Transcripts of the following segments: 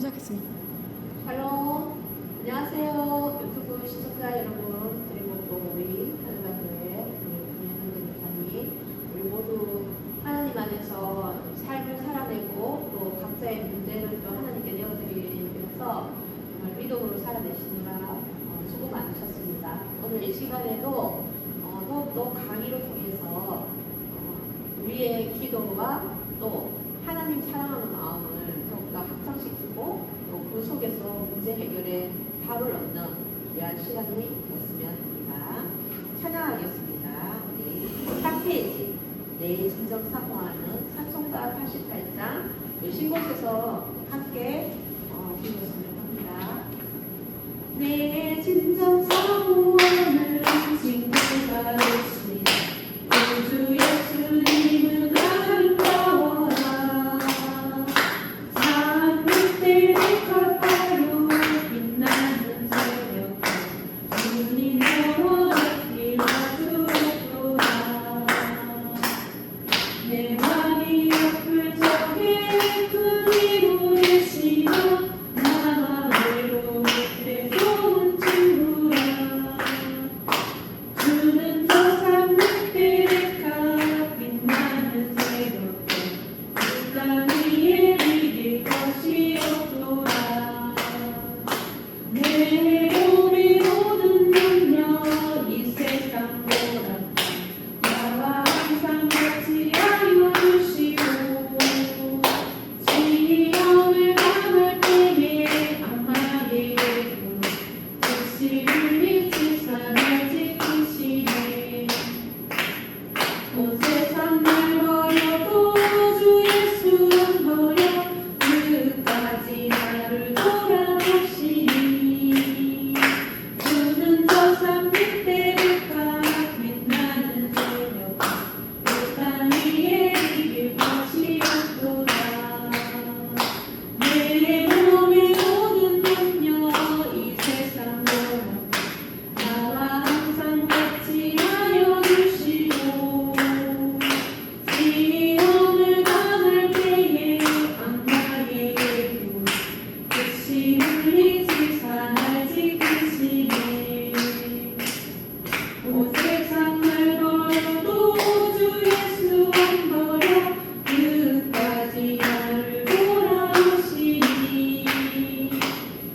시작했습니다. 샬롬, 안녕하세요. 유튜브 시청자 여러분, 그리고 또 우리 하늘나라의 김현정 목사님, 우리 모두 하나님 안에서 삶을 살아내고 또 각자의 문제를 또 하나님께 내어드리면서 정말 믿음으로 살아내시느라 수고 많으셨습니다. 오늘 이 시간에도 더욱더 강의를 통해서 우리의 기도와 또 하나님 사랑하는 마음을 더욱더 확장시키고 또 그 속에서 문제 해결에 답을 얻는 귀한 시간이 되었으면 합니다. 찬양하겠습니다. 우리 4페이지 내 진정 사모하는 찬송가 88장 신곳에서 함께 읽었으면 합니다. 내 진정 사모하는 친구가 되신 우주 예수님은 아름다워라. 산 밑에 가파로 빛나는 새벽 주님 너와 이루어주었도다. 내 맘이 아플 적에 그리고 계시며 나와 외로울 때 좋은 친구라. 주는 저 산 밑에 가 빛나는 새벽에 그 땅 위에 이길 것이 없도다. 내 몸이 모든 능력 이 세상 보다 나와 항상 같이 하여 주시고 시험을 당할 때에 악마에게도 즉시 물리치사 날 지키시네. 온 세상 날 버려도 주 예수 안 버려 끝까지 나를 돌아보시니. 주는 저 산 밑에 가 빛나는 새벽 그 땅 위에 이길 것이 없도다. 내 몸의 모든 능력 이 세상 보다 나와 항상 같이 하여 주시고 시험을 당할 때에 악마에게도 즉시 물리치사 날 지키시네. 온 세상 날 버려도 주 예수 안 버려 끝까지 나를 돌아오시니.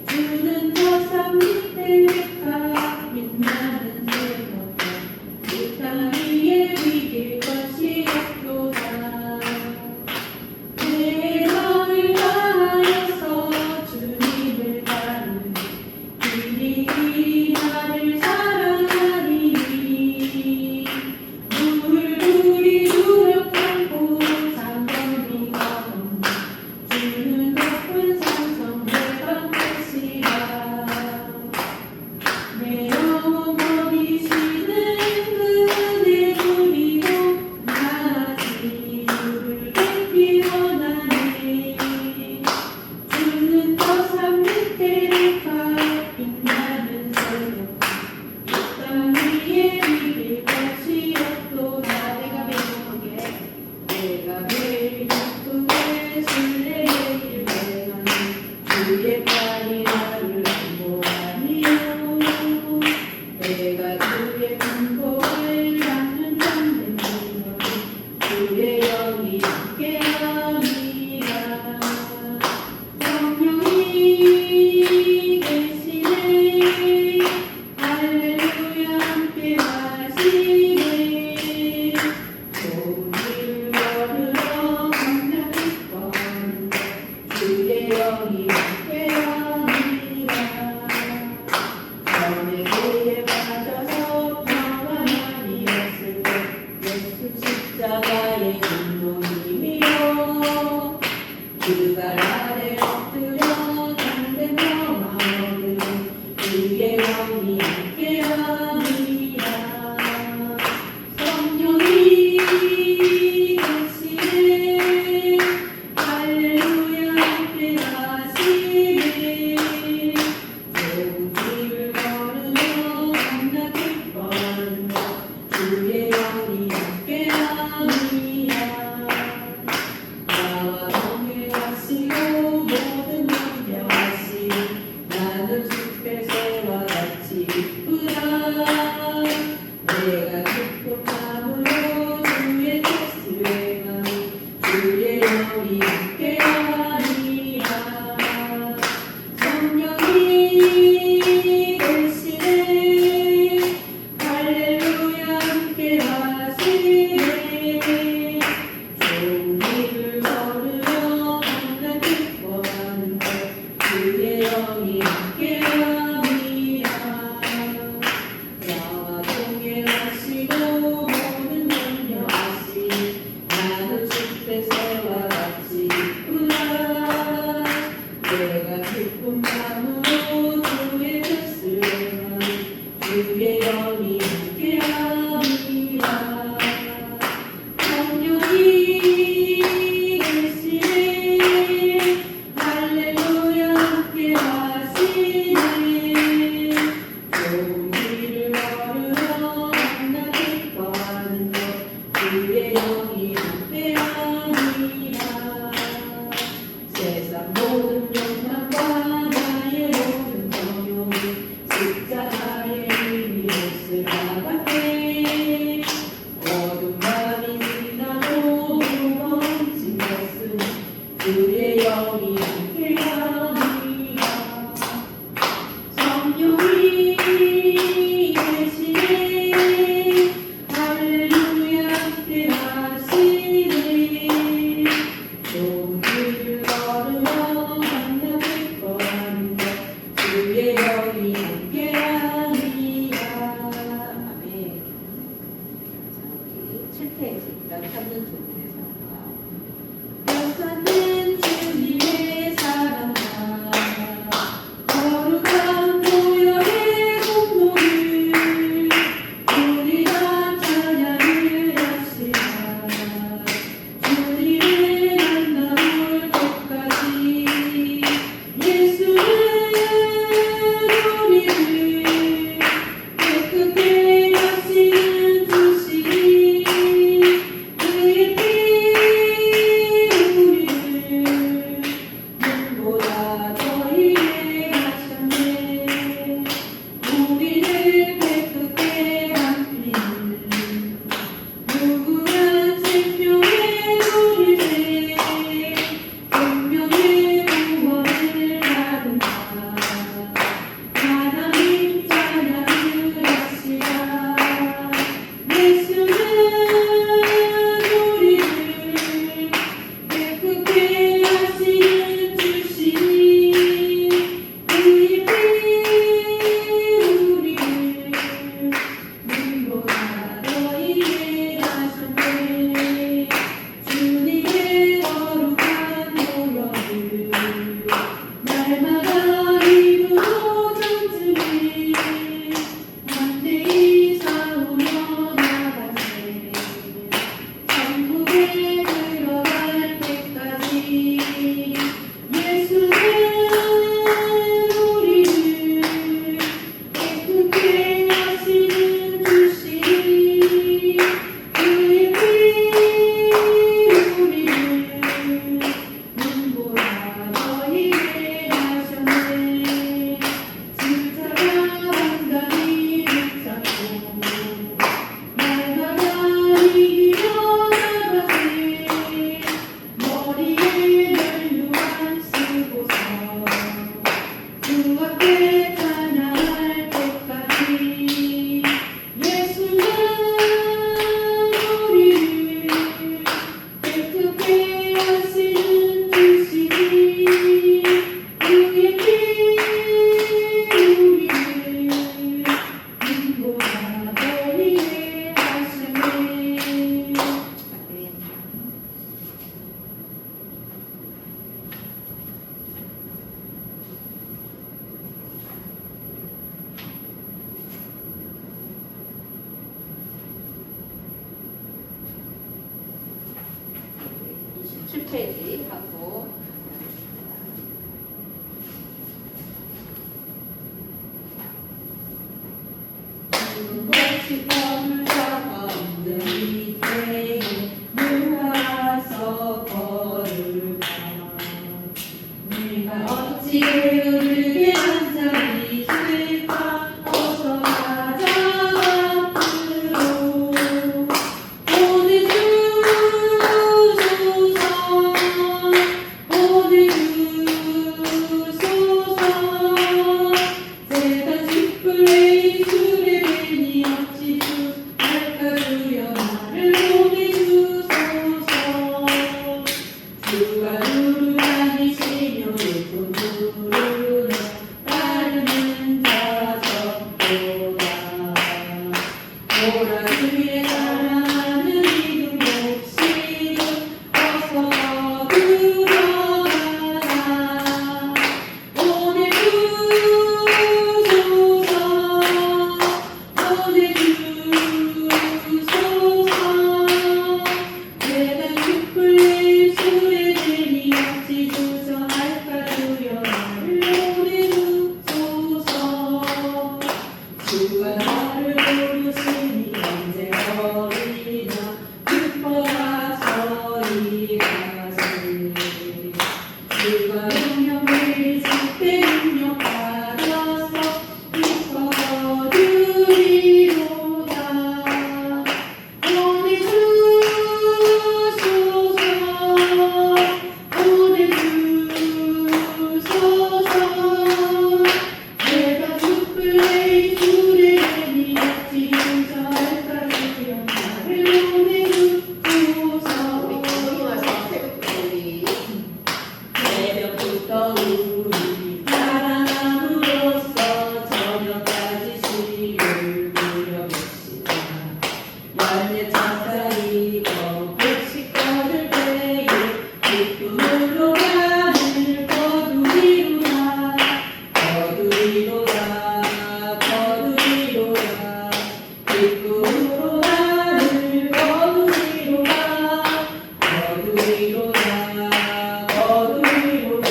주는 저 산 밑에 가 빛나는 새벽 이 땅 위에 이길 것이 없도다. 내 마음을 다하여서 주님을 따르니 그들이 나를 사랑하리니. 물들이 노력하고 장거리가 없는 주는 높은 산성 내가 것이라. 내 영혼 버리시는 그 은혜 누리고 나아지 주를 뵙기 원하네. 주는 저 산 밑에 가 빛나는 새벽 이 땅 위에 이길 것이 없도다. 내가 매일 기쁘게 순례의 길 행하니 주의 팔이 나를 안보하니요. 내가 주의 분포를 잡는 참된 능력이 주의 영이 함께하니라. 성령이 계시네. 할렐루야 함께 하시네. 좋은 길을 걸으러 강력히 걷는데 주의 영이 함께하니라. 전에게 빠져서 평안하니 했을 때 예수 십자가의 인도님이여. 그가 아래 엎드려 담대 평화 얻으니 주의 영이 함께하니라. 성령이 계시네. 할렐루야 함께 하시네. 내가 기쁜 마음으로 주의 뜻을 주의 영이 함께하리라. 성령이 계시네 할렐루야 함께하시네. 좋은 길을 걸으며 만나 기뻐하는 것 주의 영이 함께하리라. 세상 모든 욕망과 나의 모든 정욕이 십자가의 의미 옷을 받았네. 어둠 밤이 지나도 멈춘 것은 주의 영이 함께하리라. 성령이 계시네 할렐루야 함께하시네. 좋은 길을 걸으며 만나 기뻐하는 것 주의 영이 함께하리라. 아멘. 자, 우리 7페이지 찾는 주님의 사랑. 역사는 주님의 사랑과 거룩한 보혈의 공로를 우리가 찬양을 합시다. 주님을 만나볼 때까지 예수는 우리를 깨끗게 하시는 주시니 그의 피 우리를 눈보다 더 희게 하셨네. 우리를 깨끗게 한 피는 무궁한 생명의 우리를 생명의 구원을 받은다. 하나님 찬양을 합시다. 예수는 우리를 깨끗게 하시는 주시니 그의 피 우리를 눈보다 더 희게 하셨네. 주님의 거룩한 보혈을 날마다 입으로 전주에 담대히 싸우며 나가세. 천국에 들어갈 때까지 예수는 우리를 깨끗게 하시는 주시니 그의 피 우리를 눈보다 더 희게 하셨네. 십자가 단단히 붙잡고 날마다 이기며 나가세. 머리에 멸류관 쓰고서 주 앞에 찬양할 때까지 예수는 우리를 깨끗게 하시는 주시니 그의 피 우리를 눈보다 더 희게 하셨네. 아멘. 네, 27페이지 하고 무엇이 거물과 없는 이 때에 누가서 걸을까. 내가 어찌 게으르게 앉아 있을까. 어서 가자 앞으로 오늘 주소서. 오늘 주소서. 제가 숯불에 술에 괜히 어찌 할까. 주여 나를 보내주소서. 주가 누르 다니시며 예쁜 누르며 따르는 자 적도다. 오라 주의 사랑하는 이름 몫이여 어서 들어가라. 성령을 주께 능력받아서 이뤄주리로다. 보내주소서. 내가 촛불 내 불에 미치자 할까지 나를 보내주소서. 새벽부터 우리 사랑함으로써 저녁까지 시를 누려봅시다. 열매 찾아이고 백식 거둘 때에 기쁨으로 하늘 거두리로다. 거두리로다. 거두리로다. 기쁨으로 하늘 거두리로다. 거두리로다. 거두리로다.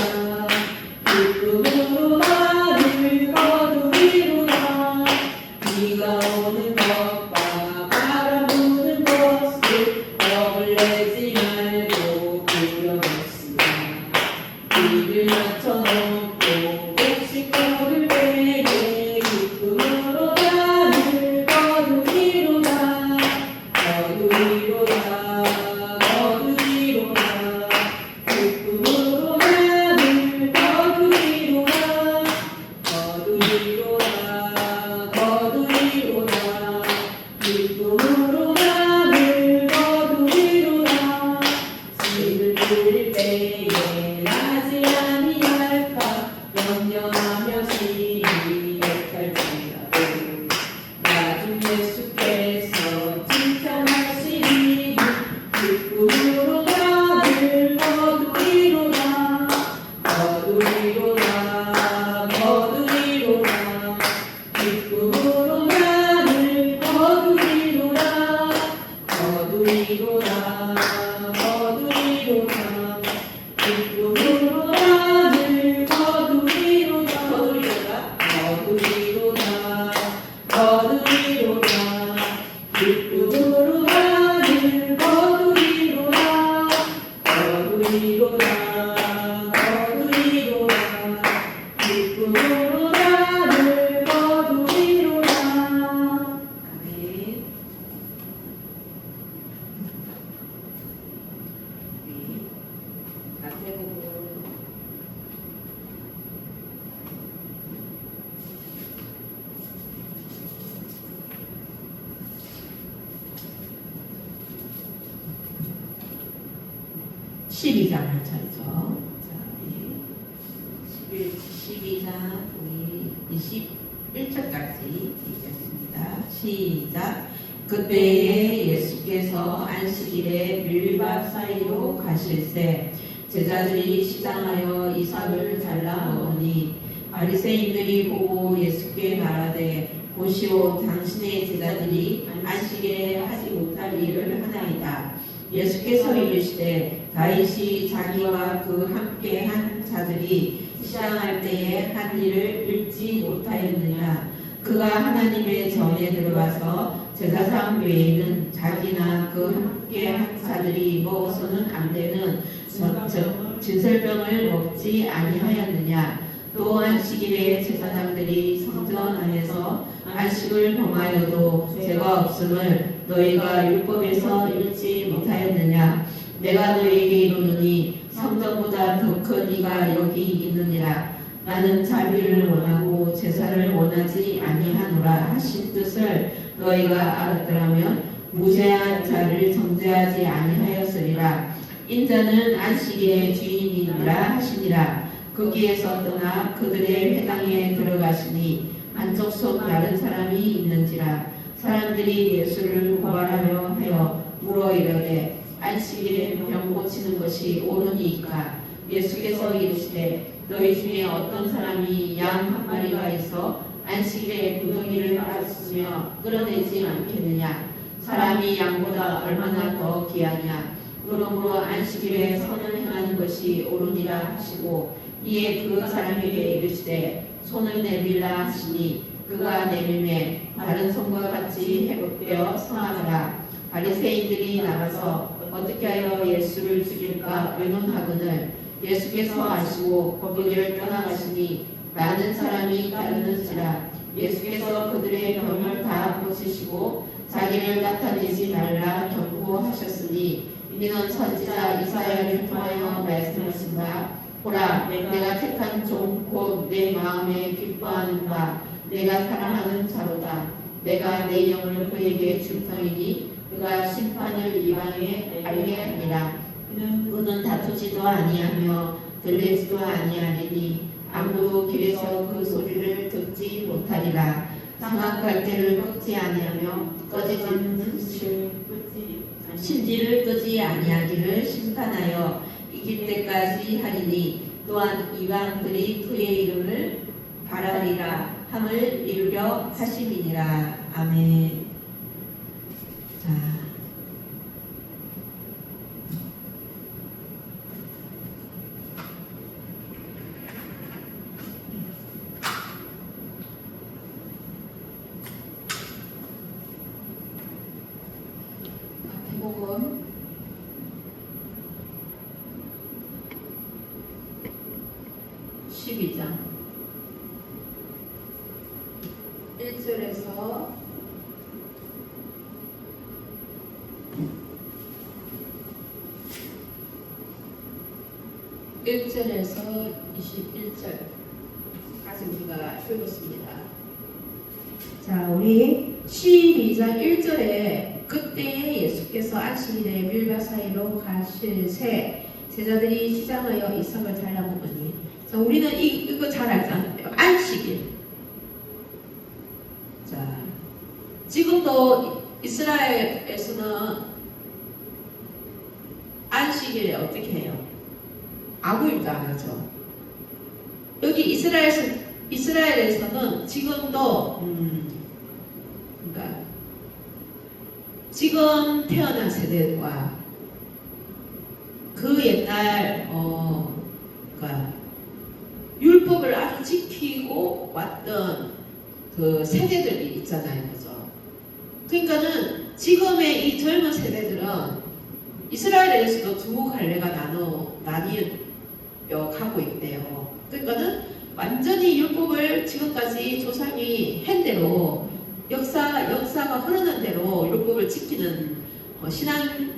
기쁨으로 하늘 거두리로다. 비가 오는 것과 바람 부는 것을 겁을 내지 말고 부려봅시다. 비를 맞춰놓고 백식 거둘 때에 기쁨으로 하늘 거두리로다. 거두리로다. 거두리로다. 기쁨으로 하늘 거두리로다. 거두리로다. 거두리로다. 기쁨으로 하늘 거두리로다. 씨를 뿌릴 때에 나지 아니할까 염려하며 시리 역할지라도 나중 예수께서 칭찬하시니 기쁨으로 하늘 거두리로다. 거두리로다. 거두리로다. 기쁨으로 하늘 거두리로다. 거두리로다. 거두리로다. 기쁨으로 하늘 거두리로다. 거두리로다. 거두리로다. 기쁨으로 하늘 거두리로다. 거두리로다. 거두리로다. 기쁨으로 하늘 거두리로다. 아멘. 마태복음 12장 한 차례죠. 자, 12장 우리 21절까지 읽겠습니다. 시작. 그때에 예수께서 안식일에 밀밥 사이로 가실새 제자들이 시장하여 이삭을 잘라 먹으니 바리새인들이 보고 예수께 말하되 보시오 당신의 제자들이 안식일에 하지 못할 일을 하나이다. 예수께서 이르시되 다윗이 자기와 그 함께 한 자들이 시장할 때에 한 일을 읽지 못하였느냐. 그가 하나님의 전에 들어가서 제사상 외에는 자기나 그 함께 한 자들이 먹어서는 안 되는 진설병을 먹지 아니하였느냐. 또 안식일에 제사장들이 성전 안에서 안식을 범하여도 죄가 없음을 너희가 율법에서 읽지 못하였느냐. 내가 너희에게 이르노니 성전보다 더 큰 이가 여기 있느니라. 나는 자비를 원하고 제사를 원하지 아니하노라 하신 뜻을 너희가 알았더라면 무죄한 자를 정죄하지 아니하였으리라. 인자는 안식일의 주인이니라 하시니라. 거기에서 떠나 그들의 회당에 들어가시니 안쪽속 다른 사람이 있는지라. 사람들이 예수를 고발하려 하여 물어 이르되 안식일에 병 고치는 것이 옳으니이까. 예수께서 이르시되 너희 중에 어떤 사람이 양 한 마리가 있어 안식일에 구덩이를 파았으며 끌어내지 않겠느냐. 사람이 양보다 얼마나 더 귀하냐. 그러므로 안식일에 선을 행하는 것이 옳으니라 하시고 이에 그 사람에게 이르시되 손을 내밀라 하시니 그가 내밀매 다른 손과 같이 회복되어 성하더라. 바리새인들이 나가서 어떻게 하여 예수를 죽일까 의논하거늘 예수께서 아시고 거기를 떠나가시니 많은 사람이 따르는지라. 예수께서 그들의 병을 다 고치시고 자기를 나타내지 말라 경고하셨으니 이는 선지자 이사야를 통하여 말씀하신 바 보라 내가 택한 종 곧 내 마음에 기뻐하는 바 내가 사랑하는 자로다. 내가 내 영을 그에게 줄 터이니 그가 심판을 이방에 알게 하리라. 그는 다투지도 아니하며 들리지도 아니하리니 아무도 길에서 그 소리를 듣지 못하리라. 상한 갈대를 꺾지 아니하며 꺼지는 신지를 끄지 아니하기를 심판하여 이길 때까지 하리니 또한 이방들이 그의 이름을 바라리라 함을 이루려 하심이니라. 아멘. 자, 마태복음 12장 1절에서 21절까지 우리가 읽었습니다. 자, 우리 12장 1절에 그때에 예수께서 안식일에 밀밭 사이로 가실새 제자들이 시장하여 이삭을 잘라먹으니. 자, 우리는 이거 잘 알잖아요. 안식일. 자, 지금도 이스라엘에서는 안식일에 어떻게 해요? 아무 일도 안 하죠. 여기 이스라엘에서는 지금도 그러니까 지금 태어난 세대와 그 옛날 그러니까 율법을 아주 지키고 왔던 그 세대들이 있잖아요, 그죠? 그러니까는 지금의 이 젊은 세대들은 이스라엘에서도 두 갈래가 나뉘어 가고 있대요. 그러니까는 완전히 율법을 지금까지 조상이 한 대로 역사가 흐르는 대로 율법을 지키는 신앙인들이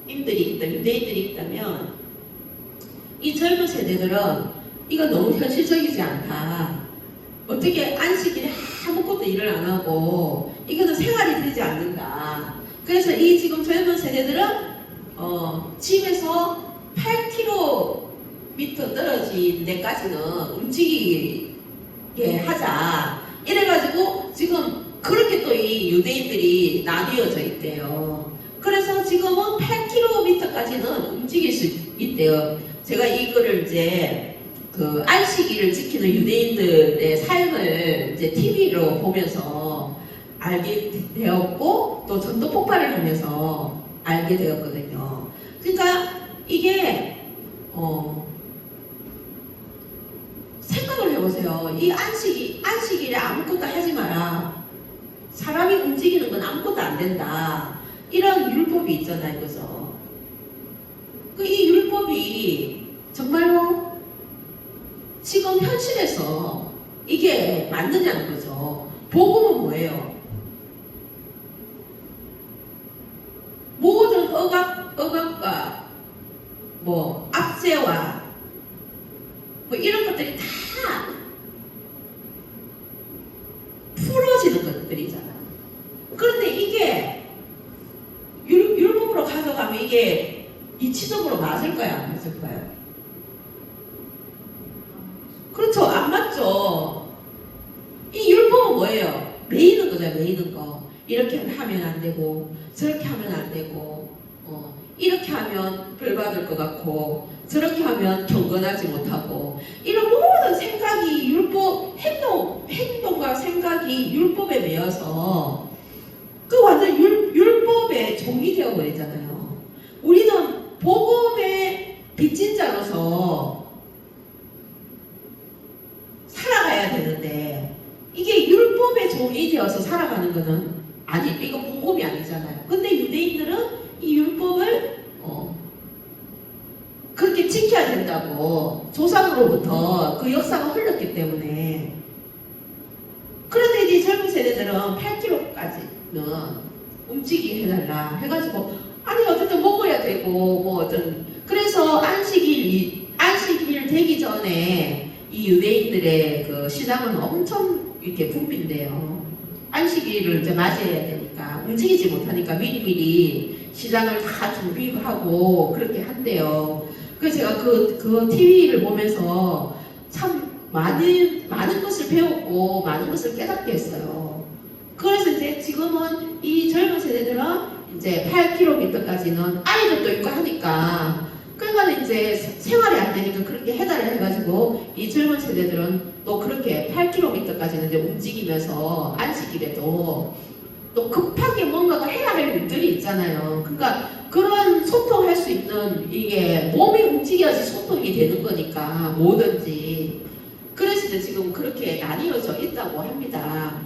있다, 유대인들이 있다면 이 젊은 세대들은 이거 너무 현실적이지 않다. 어떻게 안식일에 아무것도 일을 안 하고 이거는 생활이 되지 않는다. 그래서 이 지금 젊은 세대들은 집에서 8km 떨어진 데까지는 움직이게 하자. 이래가지고 지금 그렇게 또 이 유대인들이 나뉘어져 있대요. 그래서 지금은 8km까지는 움직일 수 있대요. 제가 이거를 이제 그 안식일을 지키는 유대인들의 삶을 이제 TV로 보면서 알게 되었고 또 전도 폭발을 하면서 알게 되었거든요. 그러니까 이게 생각을 해보세요. 이 안식일에 아무것도 하지 마라. 사람이 움직이는 건 아무것도 안 된다. 이런 율법이 있잖아요, 그죠? 이 율법이 정말로 지금 현실에서 이게 맞느냐는 거죠. 복음은 뭐예요? 모든 억압과 압제와 이런 것들이 다 풀어지는 것들이잖아요. 그런데 이게 율법으로 가져가면 이게 이치적으로 맞을까요? 안 맞을까요? 그렇죠. 안 맞죠. 이 율법은 뭐예요? 매이는 거죠. 매이는 거. 이렇게 하면 안 되고 저렇게 하면 안 되고 이렇게 하면 벌 받을 것 같고 저렇게 하면 경건하지 못하고 이런 모든 생각이 행동과 생각이 율법에 매여서 그 완전 율법의 종이 되어버리잖아요. 우리는 복음의 빚진 자로서 살아가야 되는데 이게 율법의 종이 되어서 살아가는 거는 이거 복음이 아니잖아요. 근데 유대인들은 이 율법을 그렇게 먹는다고 조상으로부터 그 역사가 흘렀기 때문에. 그런데 이제 젊은 세대들은 8kg까지는 움직이게 해달라 해가지고 아니 어쨌든 먹어야 되고 뭐 어떤 그래서 안식일 되기 전에 이 유대인들의 그 시장은 엄청 이렇게 붐빈대요. 안식일을 이제 맞이해야 되니까 움직이지 못하니까 미리미리 시장을 다 준비하고 그렇게 한대요. 그래서 제가 그 TV를 보면서 참 많은 것을 배웠고 많은 것을 깨닫게 했어요. 그래서 이제 지금은 이 젊은 세대들은 이제 8km까지는 아이들도 있고 하니까 그러니까 이제 생활이 안 되니까 그렇게 해달라 해가지고 이 젊은 세대들은 또 그렇게 8km까지는 이제 움직이면서 안식일에도 또 급하게 뭔가가 해야 할 일들이 있잖아요. 그러니까 그런 소통할 수 있는 이게 몸이 움직여야지 소통이 되는 거니까 뭐든지. 그래서 이제 지금 그렇게 나뉘어져 있다고 합니다.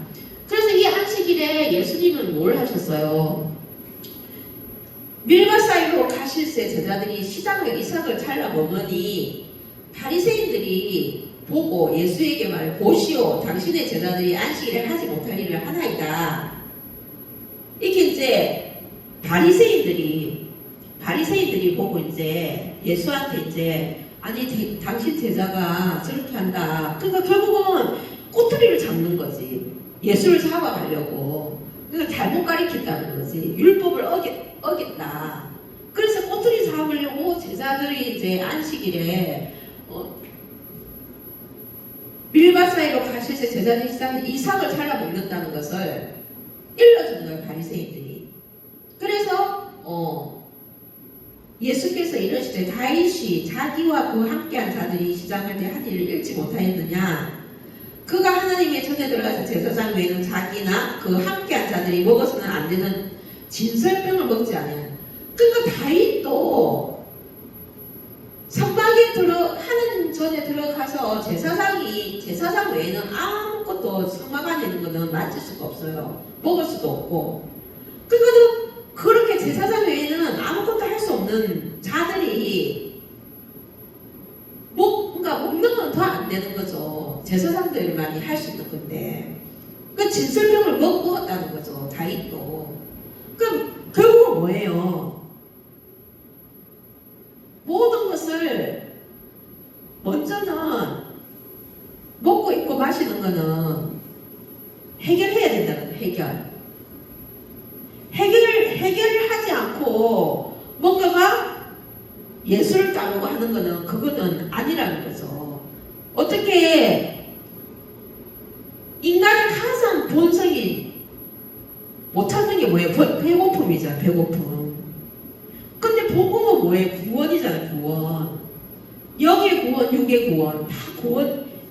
그래서 이 안식일에 예수님은 뭘 하셨어요? 밀밭 사이로 가실새 제자들이 시장의 이삭을 잘라 먹으니 바리새인들이 보고 예수에게 말해 보시오 당신의 제자들이 안식일에 하지 못할 일을 하나이다. 이렇게 이제 바리새인들이 보고 이제 예수한테 이제 아니 당신 제자가 저렇게 한다. 그러니까 결국은 꼬투리를 잡는 거지. 예수를 잡아가려고. 그러니까 잘못 가르쳤다는 거지. 율법을 어겼다. 그래서 꼬투리 잡으려고 제자들이 이제 안식일에 밀밭 사이로 가실새 제자들이 이삭을 잘라 먹는다는 것을 일러주는 거예요. 바리새인들이. 그래서 예수께서 이러시되 다윗이 자기와 그 함께한 자들이 시장할 때 한 일을 잃지 못하였느냐. 그가 하나님의 전에 들어가서 제사장 외에는 자기나 그 함께한 자들이 먹어서는 안 되는 진설병을 먹지 않아요. 그러니까 다윗도 성막에 하나님 전에 들어가서 제사장 외에는 아무것도 성막 안에 있는 거는 만질 수가 없어요. 먹을 수도 없고. 그러니까 그렇게 제사장 외에는 아무것도 할 수 없는 자들이 뭔가 먹는 건 더 안 되는 거죠. 제사장들만이 할 수 있는 건데. 그 진설병을 먹었다는 거죠. 다윗도. 그럼 결국은 뭐예요? 모든 것을 먼저는 먹고 입고 마시는 거는 해결해야 된다는 거예요. 해결을 하지 않고 뭔가가 예술을 따르고 하는 거는 그거는 아니라는 거죠. 어떻게 인간의 가장 본성이 못 찾는 게 뭐예요? 배고픔이잖아요. 배고픔. 근데 복음은 뭐예요? 구원이잖아요. 구원. 영의 구원, 육의 구원, 다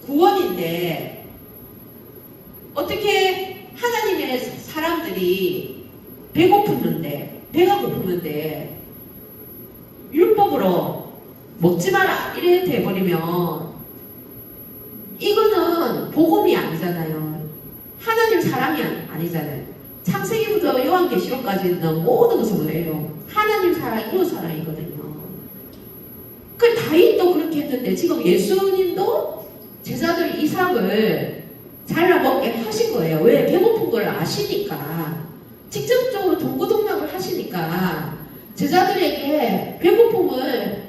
구원인데 어떻게 하나님의 사람들이 배고프는데 배가 고프는데 율법으로 먹지 마라 이래 돼버리면 이거는 복음이 아니잖아요. 하나님 사람이 아니잖아요. 창세기부터 요한계시록까지는 모든 것을 뭐예요? 하나님 사랑, 이런 사랑이거든요. 그 다윗도 그렇게 했는데 지금 예수님도 제자들 이삭을 잘라 먹게 하신 거예요. 왜? 배고픈 걸 아시니까. 직접적으로 동고동락을 하시니까 제자들에게 배고픔을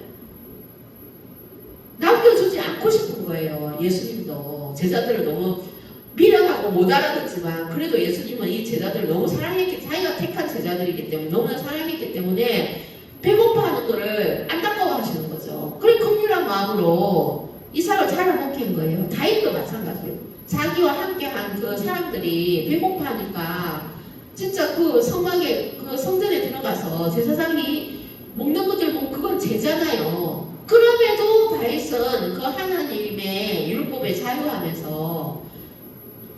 남겨주지 않고 싶은 거예요. 예수님도 제자들을 너무 미련하고 못 알아듣지만 그래도 예수님은 이 제자들을 너무 자기가 택한 제자들이기 때문에 너무나 사랑했기 때문에 배고파하는 거를 안타까워하시는 거죠. 그래 긍휼한 마음으로 이삭을 잘라 먹게 한 거예요. 다윗도 마찬가지예요. 자기와 함께한 그 사람들이 배고파하니까 진짜 그 성막에 그 성전에 들어가서 제사장이 먹는 것들 보고 그건 제잖아요. 그럼에도 다윗은 그 하나님의 율법에 자유하면서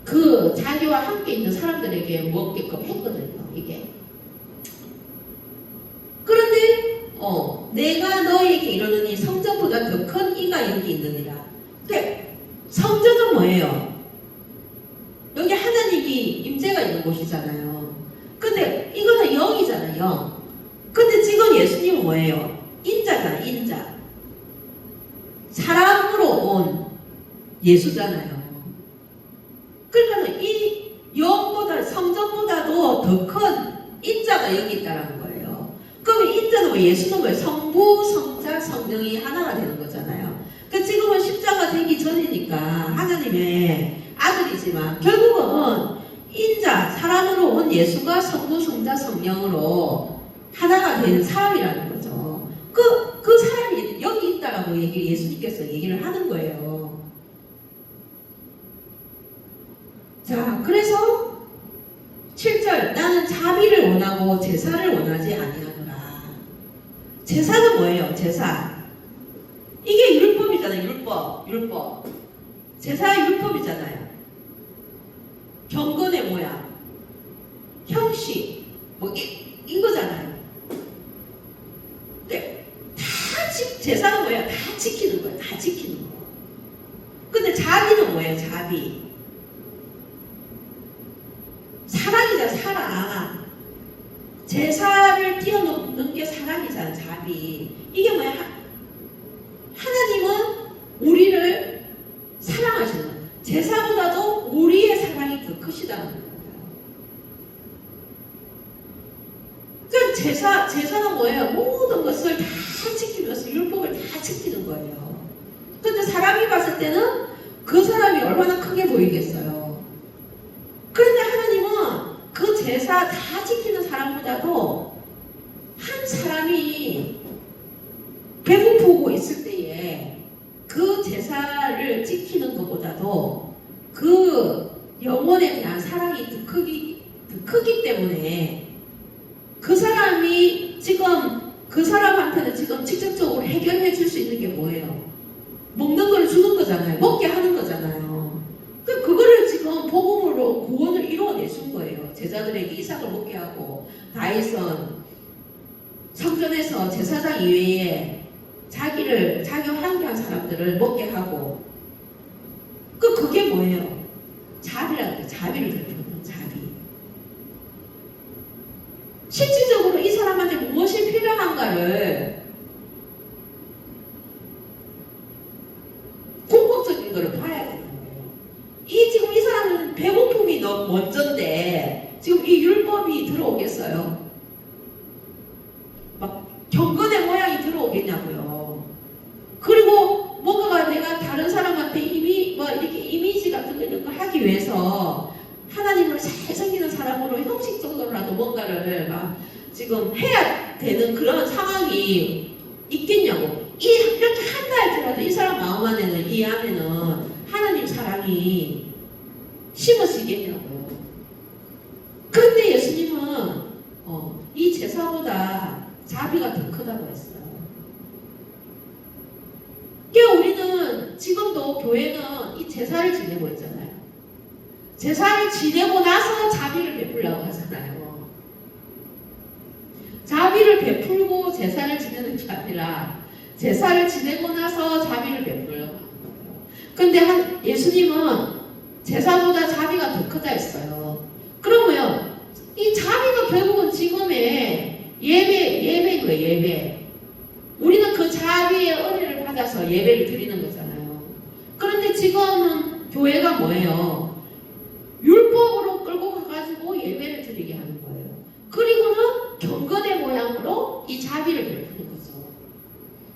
그 자기와 함께 있는 사람들에게 먹게끔 했거든요. 이게. 그런데 내가 너에게 이르노니 성전보다 더 큰 이가 여기 있느니라. 근데 성전은 뭐예요? 여기 하나님이 임재가 있는 곳이잖아요. 근데 이거는 영이잖아요. 영. 근데 지금 예수님은 뭐예요? 인자잖아. 인자. 예수잖아요. 그러니까 이 영보다 성전보다도 더 큰 인자가 여기 있다는 거예요. 그러면 인자는 뭐 예수는 왜 성부, 성자, 성령이 하나가 되는 거잖아요. 그러니까 지금은 십자가 되기 전이니까 하나님의 아들이지만 결국은 인자, 사람으로 온 예수가 성부, 성자, 성령으로 하나가 되는 사람이라는 거죠. 그 사람이 여기 있다라고 예수님께서 얘기를 하는 거예요. 자, 그래서 7절, 나는 자비를 원하고 제사를 원하지 아니하노라. 제사는 뭐예요? 제사. 이게 율법이잖아요. 율법. 제사 율법이잖아요. 경건의 모양, 형식, 뭐 이거잖아요. 근데 제사는 뭐예요? 다 지키는 거예요. 다 지키는 거. 근데 자비는 뭐예요? 자비. 사랑이잖아, 사랑. 제사를 뛰어넘는 게 사랑이잖아, 자비. 이게 뭐야? 하나님은 우리를 사랑하시는 거예요. 제사보다도 우리의 사랑이 더 크시다는 거예요. 그러니까 제사는 뭐예요? 모든 것을 다 지키면서 율법을 다 지키는 거예요. 근데 사람이 봤을 때는 그 사람이 얼마나 크게 보이겠어요. 그런데 하나님은 그 제사 다 지키는 사람보다도 한 사람이 배고프고 있을 때에 그 제사를 지키는 것보다도 그 영혼에 대한 사랑이 더 크기 때문에 그 사람이 지금 그 사람한테는 지금 직접적으로 해결해 줄 수 있는 게 뭐예요? 먹는 걸 주는 거잖아요. 먹게 하는 거잖아요. 그거를 지금 복음으로 구원을 이루어내준 거예요. 제자들에게 이삭을 먹게 하고 다윗은 성전에서 제사장 이외에 자기와 함께한 사람들을 먹게 하고 그게 뭐예요? 자비라는 거예요. 자비를 베푸는 자비. 실질적으로 이 사람한테 무엇이 필요한가를 궁극적인 것을 봐야 되는 거예요. 지금 이 사람은 배고픔이 너무 먼저인데 지금 이 율법이 들어오겠어요? 막 경건의 모양이 들어오겠냐고요. 그리고 뭔가가 내가 다른 사람한테 이렇게 이미지 같은 이런 걸 하기 위해서 하나님을 잘 섬기는 사람으로 형식적으로라도 뭔가를 막 지금 해야 되는 그런 상황이 있겠냐고. 이렇게 한다 할지라도 이 사람 마음 안에는, 이 안에는 하나님 사랑이 심어지겠냐고요. 그런데 예수님은 이 제사보다 자비가 더 크다고 했어요. 그러니까 우리는 지금도 교회는 이 제사를 지내고 있잖아요. 제사를 지내고 나서 자비를 베풀려고 하잖아요. 자비를 베풀고 제사를 지내는 게 아니라 제사를 지내고 나서 자비를 베풀려고 하는 거예요. 그런데 예수님은 제사보다 자비가 더 크다 했어요. 그러면 이 자비가 결국은 지금의 예배인 거예요. 예배. 우리는 그 자비의 은혜를 받아서 예배를 드리는 거잖아요. 그런데 지금은 교회가 뭐예요? 율법으로 끌고 가가지고 예배를 드리게 하는 거예요. 그리고는 경건의 모양으로 이 자비를 베푸는 거죠.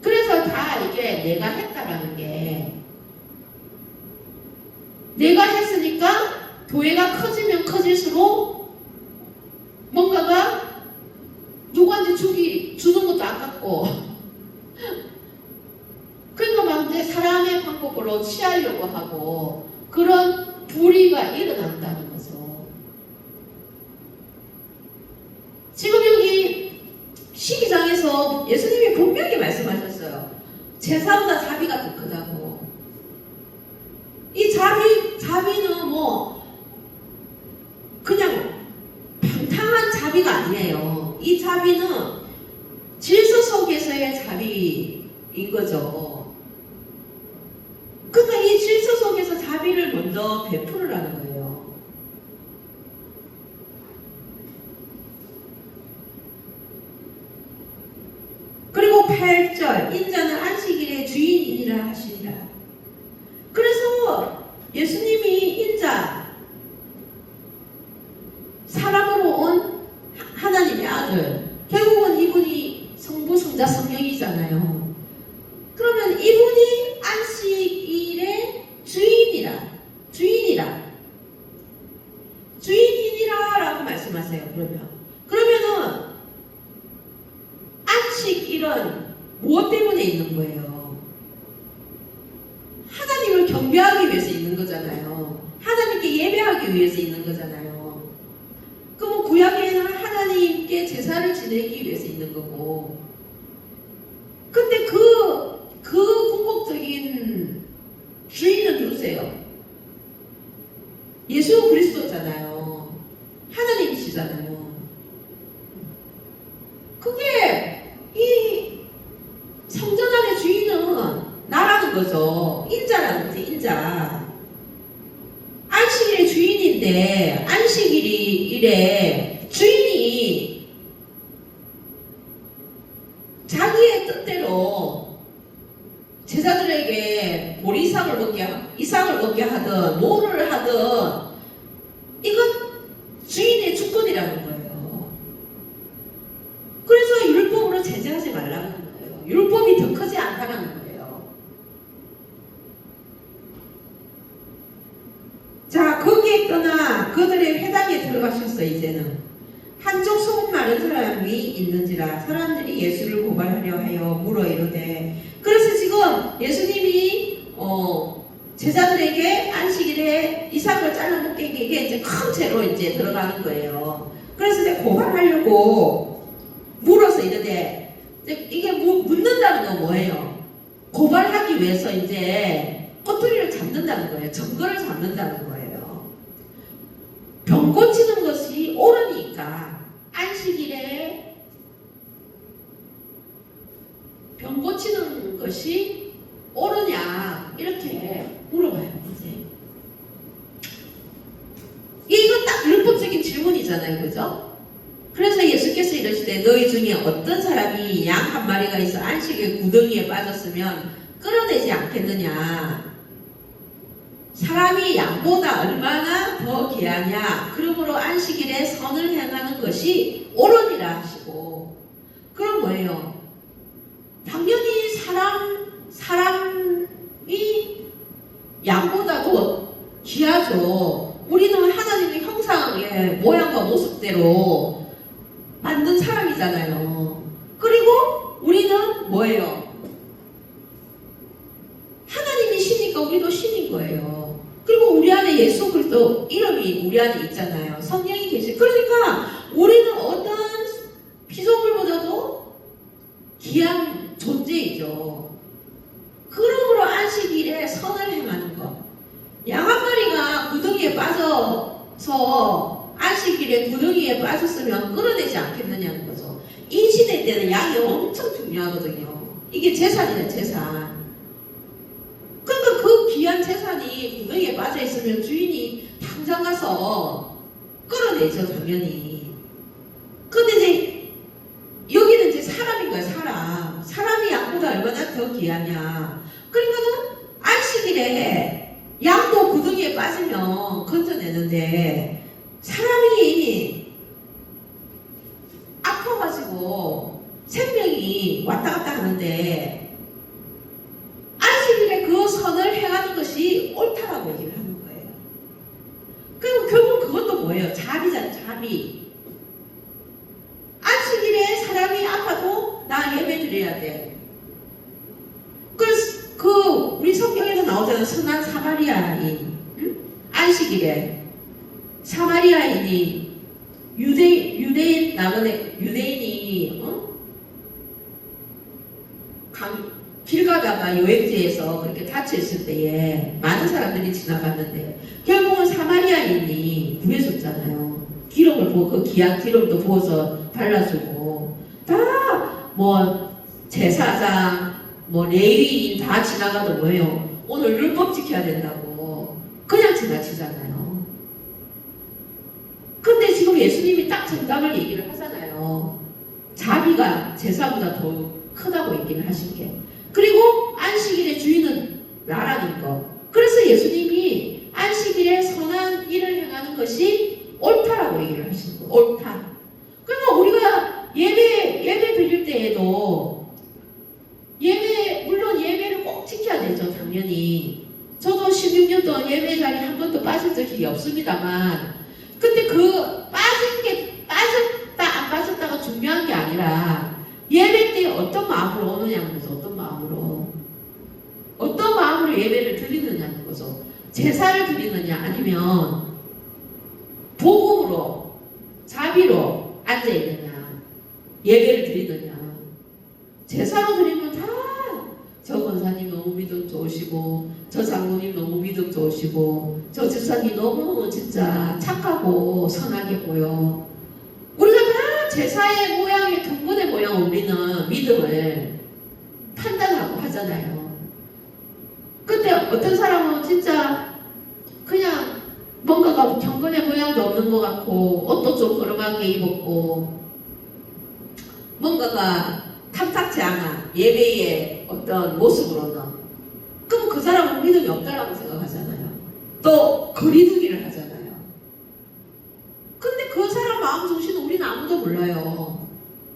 그래서 다 이게 내가 했다라는 게, 내가 했으니까 교회가 커지면 커질수록 뭔가가 누구한테 주는 것도 아깝고 그러니까 막 내 사람의 방법으로 취하려고 하고 그런 불의가 일어난다는 거죠. 지금 여기 12장에서 예수님이 분명히 말씀하셨어요. 제사보다 자비가 더 크다고. 이 자비는 뭐 그냥 방탕한 자비가 아니에요. 이 자비는 질서 속에서의 자비인 거죠. 그러니까 이 질서 속에서 자비를 먼저 베풀으라는 거예요. 그리고 8절, 인자는 안식일의 주인이라 하시니라. 그래서 예수님이 인자, 사람으로 온 하나님의 아들, 결국은 이분이 성부, 성자, 성령이잖아요. 그러면 이분이 안식일의 주인이라라고 말씀하세요. 그러면은 안식일은 무엇 때문에 있는 거예요? 하나님을 경배하기 위해서 있는 거잖아요. 하나님께 예배하기 위해서 있는 거잖아요. 그럼 구약에는 하나님께 제사를 지내기 위해서 있는 거고, 근데 그 궁극적인 주인은 누구세요? 예수 그리스도잖아요. 하나님이시잖아요. 그게 이 성전 안의 주인은 나라는 거죠. 인자라는 거지, 인자. 안식일의 주인인데, 안식일에 주인이 자기의 뜻대로 제자들에게 이상을 먹게 하든 뭐를 하든 이건 주인의 주권이라는 거예요. 그래서 율법으로 제재하지 말라는 거예요. 율법이 더 크지 않다는 거예요. 자, 거기에 떠나 그들의 회당에 들어가셨어요. 이제는 한쪽 소문 많은 사람이 있는지라 사람들이 예수를 고발하려 하여 물어 이르되, 그래서 지금 예수님이 제자들에게 안식일에 이삭을 잘라 먹게 이게 이제 큰 죄로 이제 들어가는 거예요. 그래서 이제 고발하려고 물어서 이러되, 이게 묻는다는 건 뭐예요? 고발하기 위해서 이제 꼬투리를 잡는다는 거예요. 증거를 잡는다는 거예요. 병 고치는 것이 옳으니까 안식일에 병 고치는 것이 옳으냐 이렇게 물어봐요. 이제 이거 딱 율법적인 질문이잖아요, 그죠? 그래서 예수께서 이러시되 너희 중에 어떤 사람이 양 한 마리가 있어 안식일 구덩이에 빠졌으면 끌어내지 않겠느냐? 사람이 양보다 얼마나 더 귀하냐? 그러므로 안식일에 선을 행하는 것이 옳으니라 하시고, 그럼 뭐예요? 당연히 사람이 양보다도 귀하죠. 우리는 하나님의 형상의 모양과 모습대로 만든 사람이잖아요. 그리고 우리는 뭐예요? 하나님이 신이니까 우리도 신인 거예요. 그리고 우리 안에 예수 그리스도 이름이 우리 안에 있잖아요. 성령이 계시. 그러니까 우리는 어떤 피조물보다도 귀한 존재이죠. 그러므로 안식일에 선을 행하는 것. 양 한 마리가 구덩이에 빠져서 안식일에 구덩이에 빠졌으면 끌어내지 않겠느냐는 거죠. 이 시대 때는 양이 엄청 중요하거든요. 이게 재산이에요, 재산. 그러니까 그 귀한 재산이 구덩이에 빠져있으면 주인이 당장 가서 끌어내죠, 당연히. 근데 이제 여기는 이제 사람인 거야, 사람. 사람이 양보다 얼마나 더 귀하냐. 그러니까는 안식일에 양도 구덩이에 빠지면 건져내는데 사람이 아파가지고 생명이 왔다 갔다 하는데 안식일에 그 선을 행하는 것이 옳다라고 얘기를 하는 거예요. 그리고 결국 그것도 뭐예요? 자비잖아요, 자비. 안식일에 사람이 아파도 나 예배 드려야 돼. 그래서 우리 성경에도 나오잖아요. 선한 사마리아인. 응? 안식일에 사마리아인이 유대인 나그네 유대인이 길 가다가 여행지에서 그렇게 닫혀있을 때에 많은 사람들이 지나갔는데 결국은 사마리아인이 구해줬잖아요. 기름을 부어, 그 귀한 기름도 부어서 발라주고, 다 제사장 레위인 다 지나가도 뭐예요? 오늘 율법 지켜야 된다고 그냥 지나치잖아요. 근데 지금 예수님이 딱 정답을 얘기를 하잖아요. 자비가 제사보다 더 크다고 얘기를 하신 게. 그리고 안식일의 주인은 나라는 거. 그래서 예수님이 20년 동안 예배 자리에 한 번도 빠진 적이 없습니다만, 근데 그 빠졌다 안 빠졌다가 중요한 게 아니라 예배 때 어떤 마음으로 오느냐는 거죠. 어떤 마음으로 예배를 드리느냐는 거죠. 제사를 드리느냐 아니면 복음으로 자비로 앉아있느냐, 예배를 드리느냐. 제사로 드리면 다 저 권사님 너무 믿음 좋으시고, 저 장로님 너무 믿음 좋으시고, 저 집사님 너무 진짜 착하고 선하게 보여. 우리가 다 제사의 모양의 경건의 모양 우리는 믿음을 판단하고 하잖아요. 근데 어떤 사람은 진짜 그냥 뭔가가 경건의 모양도 없는 것 같고, 옷도 좀 거름하게 입었고, 뭔가가 탐탁지 않아, 예배의 어떤 모습으로는. 그럼 그 사람은 믿음이 없다라고 생각하잖아요. 또 거리두기를 하잖아요. 근데 그 사람 마음 정신은 우리는 아무도 몰라요.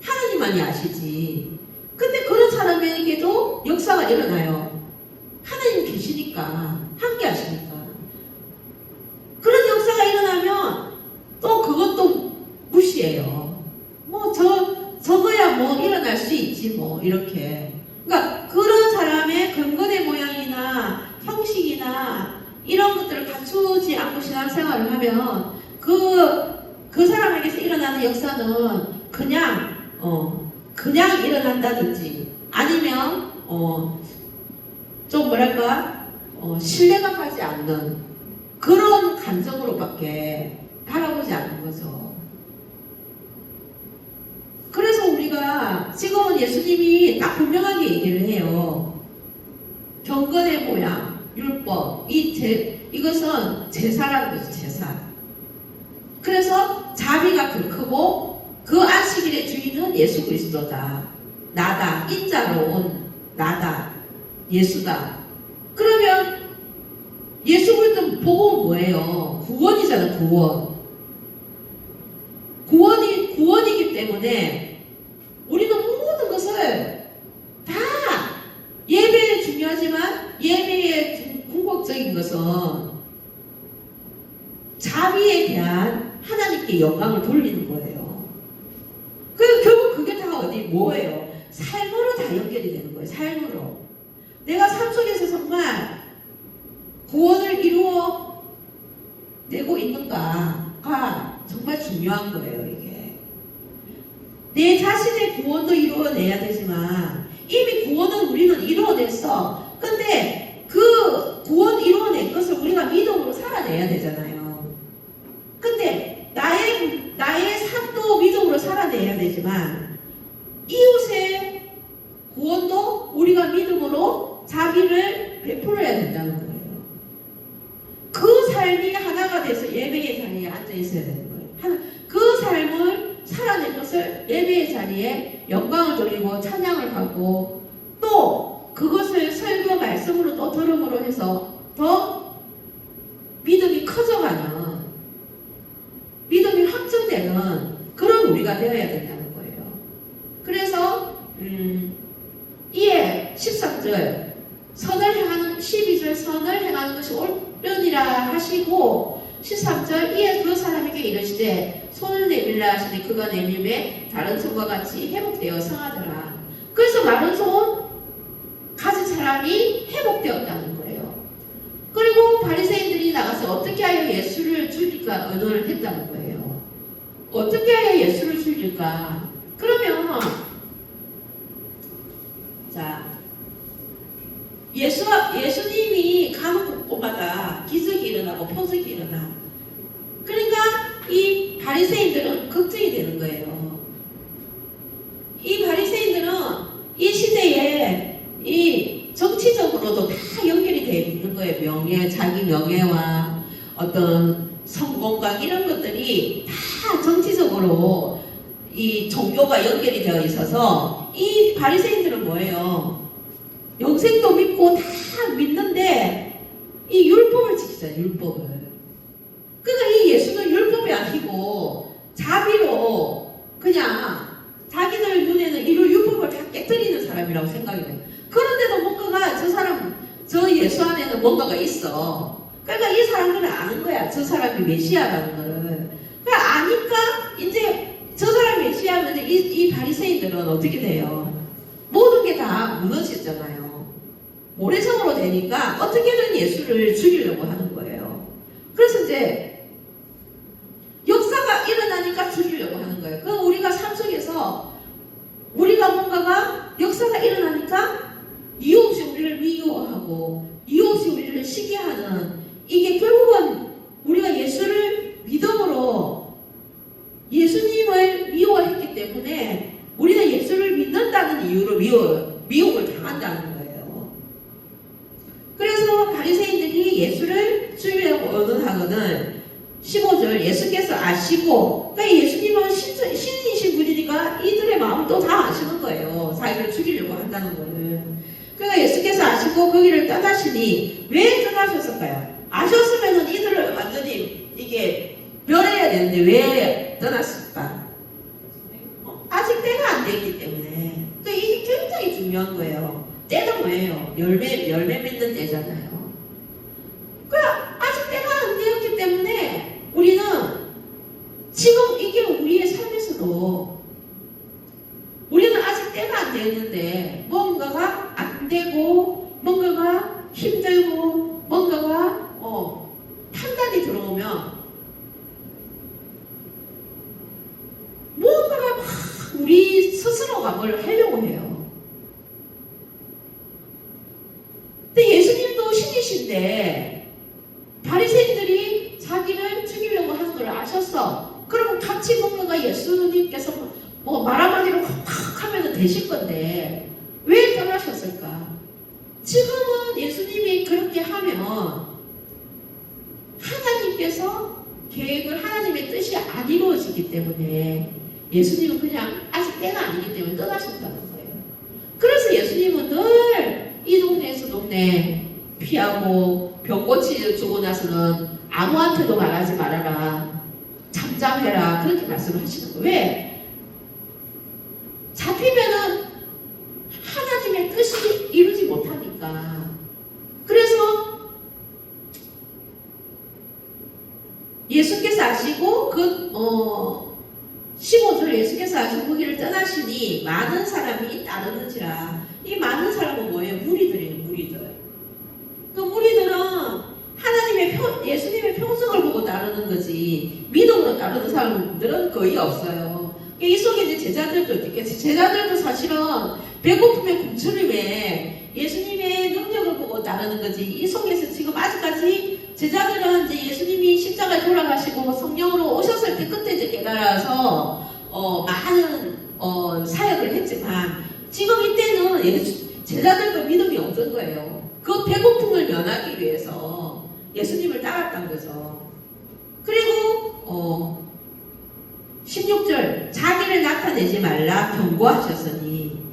하나님만이 아시지. 근데 그런 사람에게도 역사가 일어나요. 하나님 계시니까, 함께 하시니까. 그런 역사가 일어나면 또 그것도 무시해요. 뭐 저거야 뭐 일어날 수 있지 뭐 이렇게. 그러니까 그런 사람의 근거의 모양이나 형식이나 이런 것들을 갖추지 않고 신앙생활을 하면 그 사람에게서 일어나는 역사는 그냥 일어난다든지 아니면 좀 뭐랄까 신뢰가 가지 않는 그런 감정으로밖에 바라보지 않는 거죠. 그래서 우리가 지금은 예수님이 딱 분명하게 얘기를 해요. 경건의 모양, 율법, 이것은 제사라는 거죠. 제사. 그래서 자비가 더 크고 그 안식일의 주인은 예수 그리스도다. 나다. 인자로 온 나다. 예수다. 그러면 예수 그리스도 복음은 뭐예요? 구원이잖아. 구원이기 때문에 우리는 모든 것을 다 예배에 중요하지만 예배의 궁극적인 것은 자비에 대한 하나님께 영광을 돌리는 거예요. 결국 그게 다 뭐예요? 삶으로 다 연결이 되는 거예요. 삶으로. 내가 삶 속에서 정말 구원을 이루어내고 있는가가 정말 중요한 거예요. 이게 내 자신의 구원도 이루어내야 되지만 이미 구원은 우리는 이루어냈어. 근데 그 구원 이루어낸 것을 우리가 믿음으로 살아내야 되잖아요. 근데 나의 삶도 믿음으로 살아내야 되지만 이웃의 구원도 우리가 믿음으로 자비를 베풀어야 된다는 거예요. 그 삶이 하나가 돼서 예배의 자리에 앉아 있어야 되는 거예요. 그 삶을 살아낸 것을 예배의 자리에 영광을 돌리고 찬양을 하고 또 그것을 설교 말씀으로 또 들음으로 해서 더 믿음이 커져가는, 믿음이 확증되는 그런 우리가 되어야 된다는 거예요. 그래서 이에 13절 선을 행하는 12절 선을 행하는 것이 옳으니라 하시고 13절 이에 그 사람에게 이르시되 손을 내밀라 하시니 그가 내밀매 다른 손과 같이 회복되어 성하더라. 그래서 마른 손 가진 사람이 회복되었다는 거예요. 그리고 바리새인들이 나가서 어떻게 하여 예수를 죽일까 의논을 했다는 거예요. 어떻게 하여 예수를 죽일까? 그러면 자, 예수님이 가는 곳마다 기적이 일어나고 표적이 일어나. 그러니까 이 바리새인들은 걱정이 되는 거예요. 이 바리새인들은 이 시대에 이 정치적으로도 다 연결이 되어 있는 거예요. 자기 명예와 어떤 성공과 이런 것들이 다 정치적으로 이 종교가 연결이 되어 있어서 이 바리새인들은 뭐예요? 영생도 믿고 다 믿는데 이 율법을 지키잖아요. 율법을. 그러니까 이 예수는 율법이 아니고 자비로 그냥 자기들 눈에는 이 율법을 다 깨뜨리는 사람이라고 생각이 돼요. 그런데도 뭔가가 저 예수 안에는 뭔가가 있어. 그러니까 이 사람들은 아는 거야. 저 사람이 메시아라는 거를. 그러니까 아니까 이제 저 사람이 메시아면 이 바리새인들은 어떻게 돼요? 모든 게 다 무너졌잖아요. 모래성으로 되니까 어떻게든 예수를 죽이려고 하는 거예요. 그래서 이제 역사가 일어나니까 죽이려고 하는 거예요. 그럼 우리가 삶 속에서 우리가 뭔가가 역사가 일어나니까 이유 없이 우리를 미워하고 이유 없이 우리를 시기하는 이게 결국은 우리가 예수를 믿음으로 예수님을 미워했기 때문에 우리는 예수를 믿는다는 이유로 미움을 당한다는 거예요. 그래서 바리새인들이 예수를 죽이려고 의논하거든 15절 예수께서 아시고 그러니까 예수님은 신이신 분이니까 이들의 마음도 다 아시는 거예요. 자기를 죽이려고 한다는 거를. 그러니까 예수께서 아시고 거기를 떠나시니 왜 떠나셨을까요? 아셨으면 이들을 완전히 이게 멸해야 되는데 왜 떠났을까? 아직 때가 안 됐기 때문에. 그러니까 이게 굉장히 중요한 거예요. 때는 뭐예요? 열매 맺는 때잖아요. 그러니까 아직 때가 안 되었기 때문에 우리는 지금 이게 우리의 삶에서도 우리는 아직 때가 안 되었는데 뭔가가 안 되고 뭔가가 힘들고 뭔가가 판단이 들어오면 뭔가가 막 우리 스스로가 뭘 하려고 해요. 근데 예수님도 신이신데 바리새인들이 자기를 죽이려고 하는 걸 아셨어. 그러면 같이 뭔가가 예수님께서 말 한마디로 확 하면 되실 건데 왜 떠나셨을까? 지금은 예수님이 그렇게 하면 하나님께서 계획을 하나님의 뜻이 안 이루어지기 때문에 예수님은 그냥 아직 때가 아니기 때문에 떠나셨다는 거예요. 그래서 예수님은 늘 이 동네에서 동네 피하고 병 고치주고 나서는 아무한테도 말하지 말아라. 잠잠해라. 그렇게 말씀을 하시는 거예요. 왜? 잡히면은 하나님의 뜻이 이루지 못하니까. 그래서 예수께서 아시고 15절 예수께서 아시고 거기를 떠나시니 많은 사람이 따르는지라. 이 많은 사람은 뭐예요? 무리들이에요. 무리들. 그 무리들은 하나님의 예수님의 평생을 보고 따르는 거지 믿음으로 따르는 사람들은 거의 없어요. 이 속에 이제 제자들도 있겠지. 제자들도 사실은 배고픔에 굶주림에 예수님의 능력을 보고 따르는 거지. 이 속에서 지금 아직까지 제자들은 이제 예수님이 십자가에 돌아가시고 성령으로 오셨을 때 그때 이제 깨달아서 많은 사역을 했지만 지금 이때는 제자들도 믿음이 없는 거예요. 그 배고픔을 면하기 위해서 예수님을 따랐던 거죠. 그리고 16절 자기를 나타내지 말라 경고하셨으니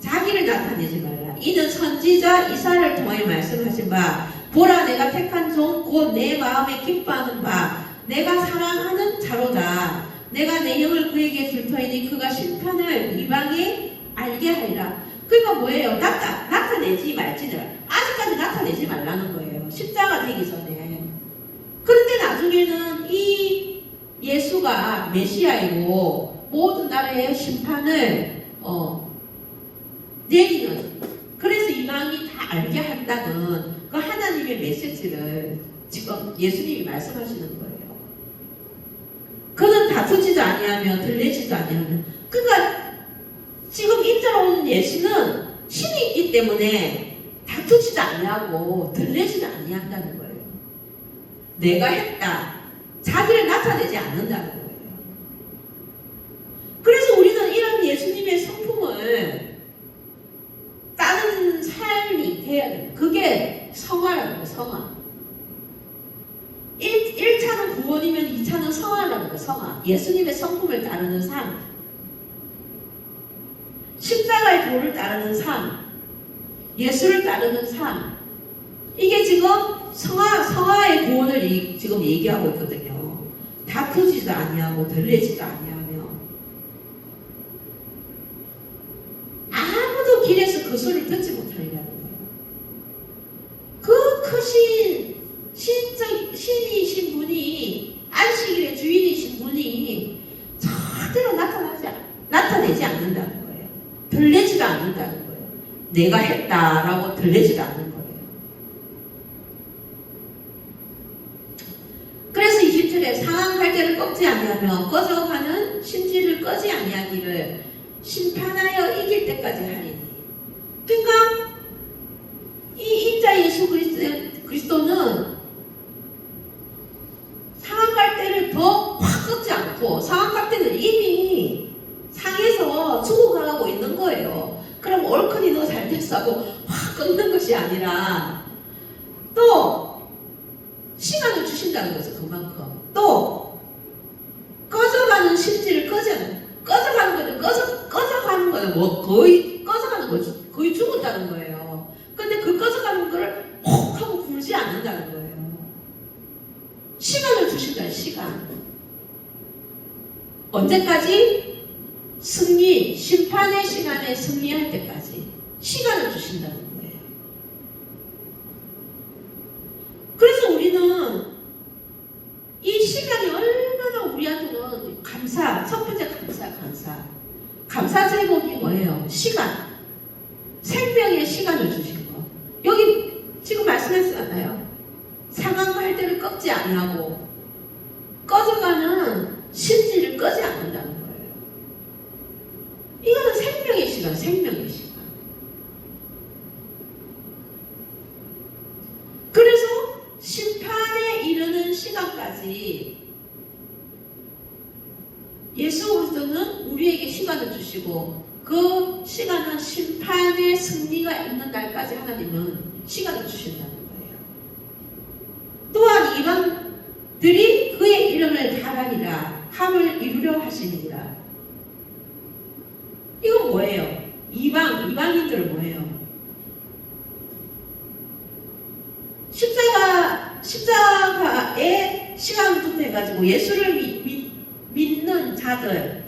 자기를 나타내지 말라. 이는 선지자 이사야를 통하여 말씀하신 바 보라 내가 택한 종 곧 내 마음에 기뻐하는 바 내가 사랑하는 자로다. 내가 내 영을 그에게 줄 터이니 그가 심판을 이방에 알게 하리라. 그러니까 뭐예요? 나타내지 말지는 아직까지 나타내지 말라는 거예요. 십자가 되기 전에. 그런데 나중에는 이 예수가 메시아이고 모든 나라의 심판을 내리는, 그래서 이방이 다 알게 한다는 그 하나님의 메시지를 지금 예수님이 말씀하시는 거예요. 그는 다투지도 아니하며 들리지도 아니하며. 그러니까 지금 인자로 오는 예수는 신이 있기 때문에 다투지도 아니하고 들리지도 아니한다는 거예요. 내가 했다. 자기를 나타내지 않는다는 거예요. 그래서 우리는 이런 예수님의 성품을 따르는 삶이 돼야 돼요. 그게 성화라는 거예요. 성화. 1차는 구원이면 2차는 성화라는 거예요. 성화. 예수님의 성품을 따르는 삶. 십자가의 도를 따르는 삶. 예수를 따르는 삶. 이게 지금 성화의 구원을 지금 얘기하고 있거든요. 다투지도 아니하고 들리지도 아니하며 아무도 길에서 그 소리를 듣지 못하리라는 거예요. 그 크신 신이신 분이, 안식일의 주인이신 분이 절대로 나타내지 않는다는 거예요. 들리지도 않는다는 거예요. 내가 했다라고 들리지도 않는 거예요. 그래서 20절에 상한 갈대를 꺾지 아니하며 꺼져가는 심지를 꺼지 아니하기를 심판하여 이길 때까지 하리니. 그러니까 이 인자 예수 그리스도는 상한 갈대를 더 확 꺾지 않고, 상한 갈대는 이미 상에서 죽어가고 있는 거예요. 그럼 옳거니 너 잘 됐어 하고 확 꺾는 것이 아니라 또 시간을 주신다는 거죠. 그만큼 또 꺼져가는 심지를 꺼져가는 거는 뭐 거의 꺼져가는 거지, 거의 죽었다는 거예요. 근데 그 꺼져가는 거를 혹 하고 불지 않는다는 거예요. 시간을 주신다. 시간. 언제까지? 승리, 심판의 시간에 승리할 때까지 시간을 주신다는 거예요. 그래서 우리는 이 시간이 얼마나 우리한테는 첫 번째 감사 제목이 뭐예요? 시간. 생명의 시간을 주신 거. 여기 지금 말씀했잖아요. 상한 갈대를 꺾지 아니하고 꺼져가는 심지를 끄지 않는다는 거예요. 이거는 생명의 시간. 그래서 심판에 이르는 시간까지 예수 그리스도는 우리에게 시간을 주시고, 그 시간은 심판의 승리가 있는 날까지 하나님은 시간을 주신다는 거예요. 또한 이방들이 그의 이름을 바라리라 함을 이루려 하시니라. 이건 뭐예요? 이방인들은 뭐예요? 십자가의 시간부터 해가지고 예수를 믿는 자들,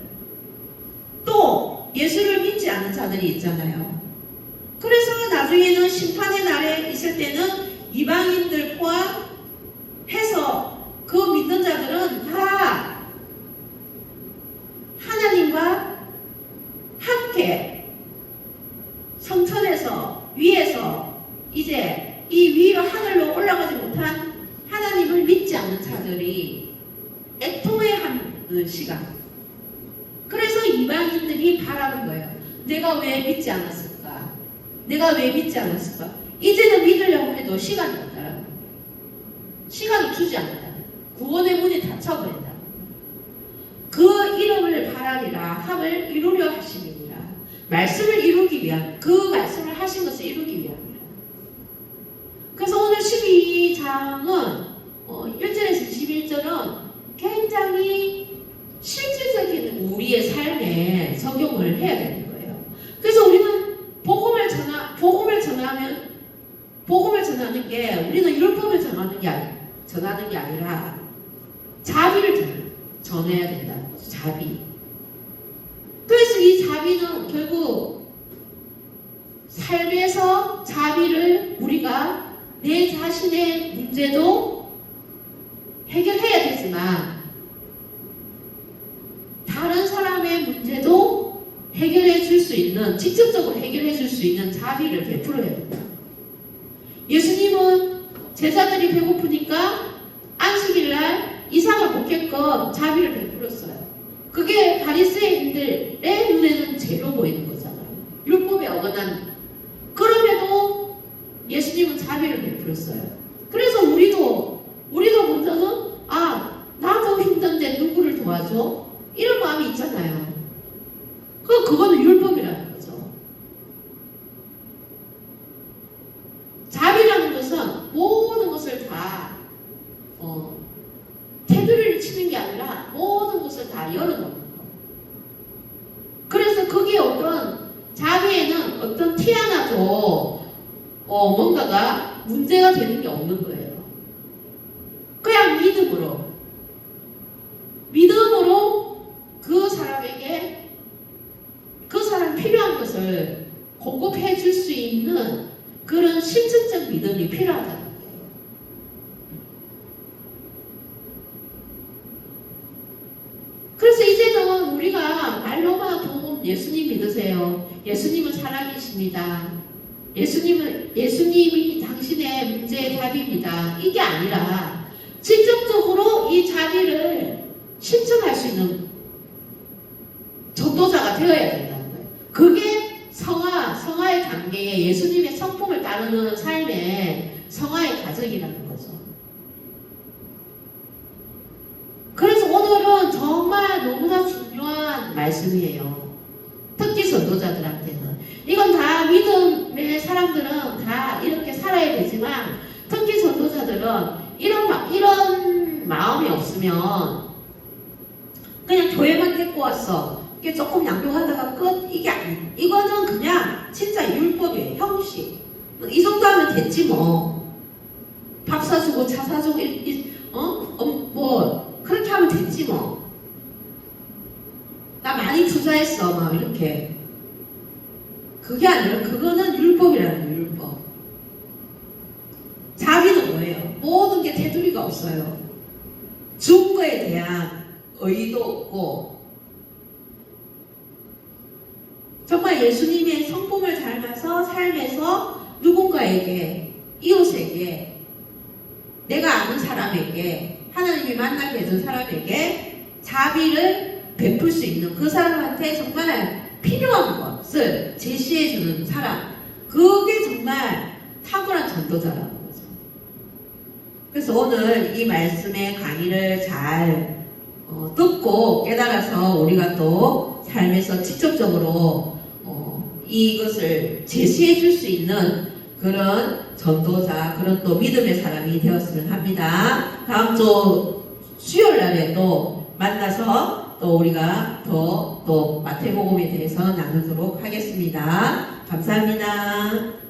또 예수를 믿지 않는 자들이 있잖아요. 그래서 나중에는 심판의 날에 있을 때는 이방인들 포함해서 그 믿는 자들은 다 하나님과 함께 성천에서 위에서 이제 이 위로 하늘로 올라가지 못한 하나님을 믿지 않는 자들이 애통해하는 시간. 그래서 이방인들이 바라는 거예요. 내가 왜 믿지 않았을까? 이제는 믿으려고 해도 시간이 없다라는 거예요. 시간을 주지 않는다. 구원의 문이 닫혀버린다. 그 이름을 바라리라 함을 이루려 하심이니라. 말씀을 이루기 위한, 그 말씀을 하신 것을 이루기 위함이라. 그래서 오늘 12장은 1절에서 21절은 굉장히 실질적인 우리의 삶에 적용을 해야 되는 거예요. 그래서 우리는 복음을 전하는 게, 우리는 율법을 전하는 게 아니라 자비를 전해야 된다는 거죠. 자비. 그래서 이 자비는 결국 삶에서 자비를 우리가 내 자신의 문제도 해결해야 되지만 다른 사람의 문제도 해결해 줄 수 있는, 직접적으로 해결해 줄 수 있는 자비를 베풀어야 된다. 예수님은 제자들이 배고프니까 안식일날 이삭을 먹게끔 자비를 베풀었어요. 그게 바리새인들의 눈에는 죄로 보이는 거잖아요. 율법에 어긋난. 그럼에도 예수님은 자비를 베풀었어요. 그래서 우리도 먼저는 나도 힘든데 누구를 도와줘? 이런 마음이 있잖아요. 그거는 율법이라는 거죠. 자비라는 것은 모든 것을 다 테두리를 치는 게 아니라 모든 것을 다 열어놓는 거. 그래서 거기에 자비에는 어떤 티 하나도 뭔가가 문제가 되는 게 없는 거예요. 그냥 믿음으로 그 사람에게 그 사람 필요한 것을 공급해 줄 수 있는 그런 실천적 믿음이 필요하다는 거예요. 말로만 예수님 믿으세요. 예수님은 사람이십니다. 예수님이 당신의 문제의 답입니다. 이게 아니라 직접적으로 이 자비를 실천할 수 있는 전도자가 되어야 된다는 거예요. 그게 성화의 단계에 예수님의 성품을 따르는 삶의 성화의 과정이라는 거죠. 그래서 오늘은 정말 너무나 중요한 말씀이에요. 특히 전도자들한테는. 이건 다 믿음의 사람들은 다 이렇게 살아야 되지만 특히 전도자들은 이런 마음이 없으면 그냥 교회만 데리고 왔어. 이게 조금 양육하다가 끝. 이게 아니에요. 이거는 그냥 진짜 율법이에요. 형식. 이 정도 하면 됐지 뭐. 밥 사주고 차 사주고 뭐 그렇게 하면 됐지 뭐. 나 많이 투자했어 막 이렇게. 그게 아니라 그거는 율법이라는 거예요. 율법. 자비는 뭐예요? 모든 게 테두리가 없어요. 준 거에 대한 의의도 없고 정말 예수님의 성품을 닮아서 삶에서 누군가에게, 이웃에게, 내가 아는 사람에게, 하나님이 만나게 해준 사람에게 자비를 베풀 수 있는 그 사람한테 정말 필요한 것을 제시해주는 사람. 그게 정말 탁월한 전도자라는 거죠. 그래서 오늘 이 말씀의 강의를 잘 듣고 깨달아서 우리가 또 삶에서 직접적으로 이것을 제시해 줄 수 있는 그런 전도자, 그런 또 믿음의 사람이 되었으면 합니다. 다음 주 수요일 날에 또 만나서 또 우리가 또 마태복음에 대해서 나누도록 하겠습니다. 감사합니다.